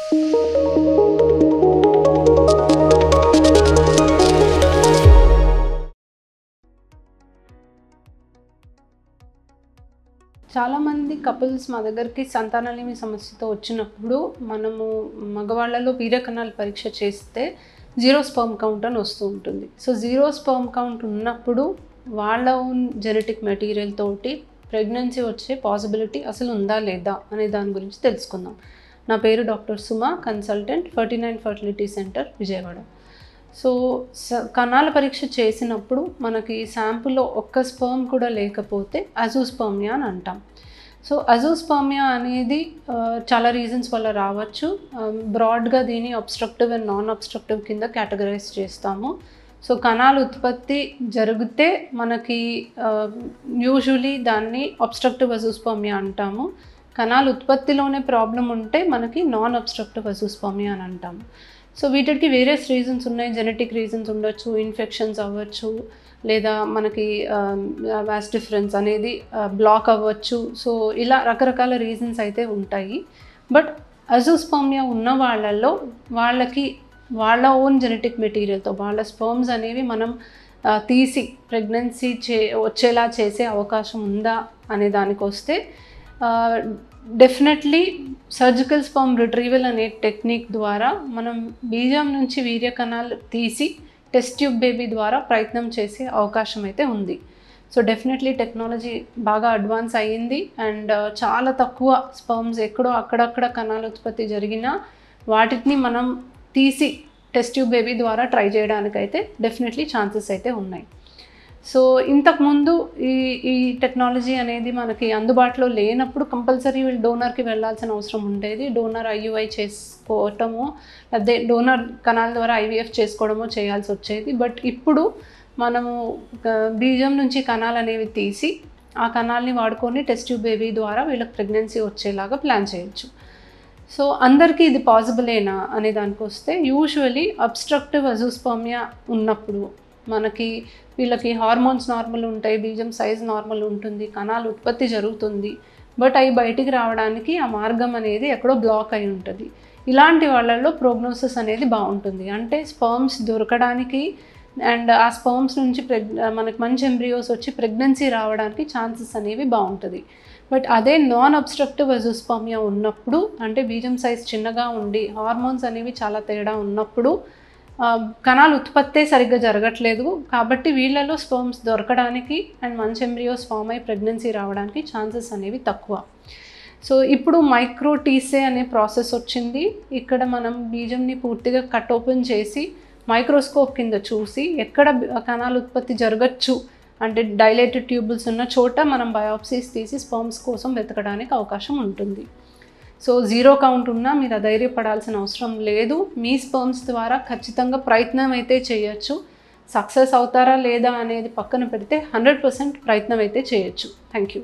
చాలామంది కపుల్స్ మా దగ్గరికి సంతానలేమి సమస్యతో వచ్చినప్పుడు మనము మగవాళ్ళలో వీర్యకణాల పరీక్ష చేస్తే జీరో స్పర్మ్ కౌంట్ అని వస్తూ ఉంటుంది. సో జీరో స్పర్మ్ కౌంట్ ఉన్నప్పుడు వాళ్ళ ఓన్ జెనెటిక్ మెటీరియల్ తోటి ప్రెగ్నెన్సీ వచ్చే పాసిబిలిటీ అసలు ఉందా లేదా అనే దాని గురించి తెలుసుకుందాం. నా పేరు doctor Suma, consultant 49 fertility centre, Vijayawada. So కణాల పరీక్ష చేసినప్పుడు మనకి శాంపుల్లో ఒక్క స్పర్మ్ కూడా లేకపోతే అజూస్పర్మియా అని అంటాం. సో అజూస్పర్మియా అనేది చాలా రీజన్స్ వల్ల రావచ్చు. బ్రాడ్గా దీన్ని అబ్స్ట్రక్టివ్ అండ్ నాన్ అబ్స్ట్రక్టివ్ కింద కేటగరైజ్ చేస్తాము. సో కణాల ఉత్పత్తి జరిగితే మనకి యూజువలీ దాన్ని అబ్స్ట్రక్టివ్ అజూస్పర్మియా అంటాము. కణాల ఉత్పత్తిలోనే ప్రాబ్లం ఉంటే మనకి నాన్ అబ్స్ట్రక్టివ్ అజూస్పర్మియా అని అంటాము. సో వీటికి వేరియస్ రీజన్స్ ఉన్నాయి. జెనెటిక్ రీజన్స్ ఉండొచ్చు, ఇన్ఫెక్షన్స్ అవ్వచ్చు, లేదా మనకి వాస్ డిఫరెన్స్ అనేది బ్లాక్ అవ్వచ్చు. సో ఇలా రకరకాల రీజన్స్ అయితే ఉంటాయి. బట్ అజూస్పర్మియా ఉన్న వాళ్ళల్లో వాళ్ళకి వాళ్ళ ఓన్ జెనెటిక్ మెటీరియల్తో వాళ్ళ స్పర్మ్స్ అనేవి మనం తీసి ప్రెగ్నెన్సీ వచ్చేలా చేసే అవకాశం ఉందా అనే దానికి వస్తే డెఫినెట్లీ సర్జికల్ స్పర్మ్ రిట్రీవల్ అనే టెక్నిక్ ద్వారా మనం బీజం నుంచి వీర్యకణాలు తీసి టెస్ట్ ట్యూబ్ బేబీ ద్వారా ప్రయత్నం చేసే అవకాశం అయితే ఉంది. సో డెఫినెట్లీ టెక్నాలజీ బాగా అడ్వాన్స్ అయ్యింది అండ్ చాలా తక్కువ స్పర్మ్స్ ఎక్కడో అక్కడక్కడ కణాల ఉత్పత్తి జరిగినా వాటిని మనం తీసి టెస్ట్ ట్యూబ్ బేబీ ద్వారా ట్రై చేయడానికైతే డెఫినెట్లీ ఛాన్సెస్ అయితే ఉన్నాయి. సో ఇంతకుముందు ఈ టెక్నాలజీ అనేది మనకి అందుబాటులో లేనప్పుడు కంపల్సరీ వీళ్ళు డోనర్కి వెళ్ళాల్సిన అవసరం ఉండేది. డోనర్ ఐయుఐ చేసుకోవటమో అదే డోనర్ కణాల ద్వారా ఐవీఎఫ్ చేసుకోవడమో చేయాల్సి వచ్చేది. బట్ ఇప్పుడు మనము బీజం నుంచి కణాలు అనేవి తీసి ఆ కణాలని వాడుకొని టెస్ట్ ట్యూబ్ బేబీ ద్వారా వీళ్ళకి ప్రెగ్నెన్సీ వచ్చేలాగా ప్లాన్ చేయొచ్చు. సో అందరికీ ఇది పాసిబులేనా అనే దానికి వస్తే యూజువలీ అబ్స్ట్రక్టివ్ అజూస్పర్మియా ఉన్నప్పుడు మనకి వీళ్ళకి హార్మోన్స్ నార్మల్ ఉంటాయి, బీజం సైజ్ నార్మల్ ఉంటుంది, కణాలు ఉత్పత్తి జరుగుతుంది. బట్ అవి బయటికి రావడానికి ఆ మార్గం అనేది ఎక్కడో బ్లాక్ అయి ఉంటుంది. ఇలాంటి వాళ్ళల్లో ప్రోగ్నోసిస్ అనేది బాగుంటుంది. అంటే స్పర్మ్స్ దొరకడానికి అండ్ ఆ స్పర్మ్స్ నుంచి మనకి మంచి ఎంబ్రియోస్ వచ్చి ప్రెగ్నెన్సీ రావడానికి ఛాన్సెస్ అనేవి బాగుంటుంది. బట్ అదే నాన్ అబ్స్ట్రక్టివ్ అజూస్పర్మియా ఉన్నప్పుడు అంటే బీజం సైజ్ చిన్నగా ఉండి హార్మోన్స్ అనేవి చాలా తేడా ఉన్నప్పుడు కణాలు ఉత్పత్తే సరిగ్గా జరగట్లేదు. కాబట్టి వీళ్ళలో స్పర్మ్స్ దొరకడానికి అండ్ మంచి ఎంబ్రియోస్ ఫామ్ అయ్యి ప్రెగ్నెన్సీ రావడానికి ఛాన్సెస్ అనేవి తక్కువ. సో ఇప్పుడు మైక్రో టీసే అనే ప్రాసెస్ వచ్చింది. ఇక్కడ మనం బీజంని పూర్తిగా కట్ ఓపెన్ చేసి మైక్రోస్కోప్ కింద చూసి ఎక్కడ కణాల ఉత్పత్తి జరగచ్చు అంటే డైలేటెడ్ ట్యూబుల్స్ ఉన్న చోట మనం బయాప్సీస్ తీసి స్పర్మ్స్ కోసం వెతకడానికి అవకాశం ఉంటుంది. సో జీరో కౌంట్ ఉన్నా మీరు అధైర్యపడాల్సిన అవసరం లేదు. మీ స్పర్మ్స్ ద్వారా ఖచ్చితంగా ప్రయత్నం అయితే చేయొచ్చు. సక్సెస్ అవుతారా లేదా అనేది పక్కన పెడితే 100% ప్రయత్నం అయితే చేయొచ్చు. Thank you.